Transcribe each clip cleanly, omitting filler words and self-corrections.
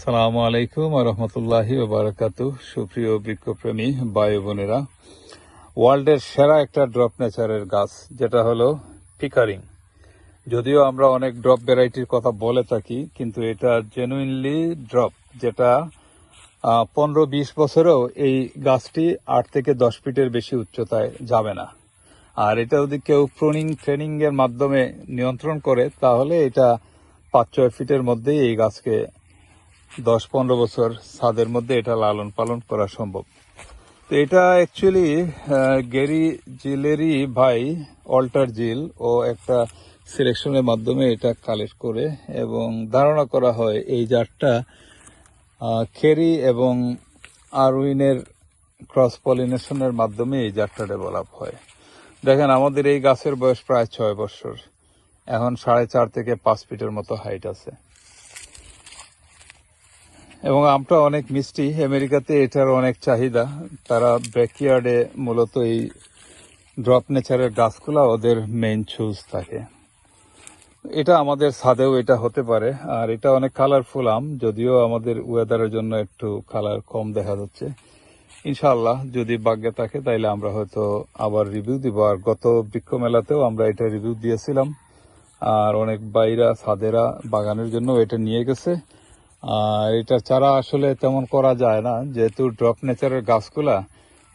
সালামু আলাইকুম রহমতুল্লাহি বারাকাতু। সুপ্রিয় বৃক্ষপ্রেমী ভাই বোনেরা, ওয়ার্ল্ডের সেরা একটা ড্রপ নেচারের গাছ যেটা হলো পিকারিং। যদিও আমরা অনেক ড্রপ ভ্যারাইটির কথা বলে থাকি, কিন্তু এটা জেনুইনলি ড্রপ, যেটা 15-20 বছরেও এই গাছটি 8 থেকে 10 ফিটের বেশি উচ্চতায় যাবে না। আর এটা যদি কেউ ট্রেনিং এর মাধ্যমে নিয়ন্ত্রণ করে, তাহলে এটা 5-6 ফিটের মধ্যেই এই গাছকে 10-15 বছর ছাদের মধ্যে এটা লালন পালন করা সম্ভব। তো এটা অ্যাকচুয়ালি গ্যারি জিলেরই ভাই অল্টার জিল ও একটা সিলেকশনের মাধ্যমে এটা কালেক্ট করে, এবং ধারণা করা হয় এই জাতটা খেরি এবং আরউইনের ক্রস পলিনেশনের মাধ্যমে এই জাতটা ডেভেলপ হয়। দেখেন, আমাদের এই গাছের বয়স প্রায় 6 বছর, এখন 4.5 থেকে 5 ফিটের মতো হাইট আছে, এবং আমটা অনেক মিষ্টি। আমেরিকাতে এটার অনেক চাহিদা। তারা ব্যাকইয়ার্ডে মূলত এই ড্রপ নেচারের গাছগুলা ওদের মেইন চুজ থাকে। এটা আমাদের ছাদেও এটা হতে পারে। আর এটা অনেক কালারফুল আম, যদিও আমাদের ওয়েদারের জন্য একটু কালার কম দেখা যাচ্ছে। ইনশাআল্লাহ যদি ভাগ্যে থাকে তাইলে আমরা হয়তো আবার রিভিউ দিব। আর গত বৃক্ষ মেলাতেও আমরা এটা রিভিউ দিয়েছিলাম, আর অনেক বাইরা ছাদেরা বাগানের জন্য এটা নিয়ে গেছে। আর এটার চারা আসলে তেমন করা যায় না, যেহেতু ড্রপ নেচারের গাছগুলা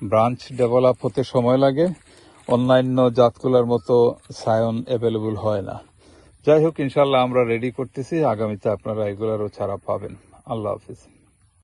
ব্রাঞ্চ ডেভেলপ হতে সময় লাগে, অন্যান্য জাতগুলোর মতো সায়ন অ্যাভেলেবল হয় না। যাই হোক, ইনশাল্লাহ আমরা রেডি করতেছি, আগামীতে আপনারা এগুলারও চারা পাবেন। আল্লাহ হাফিজ।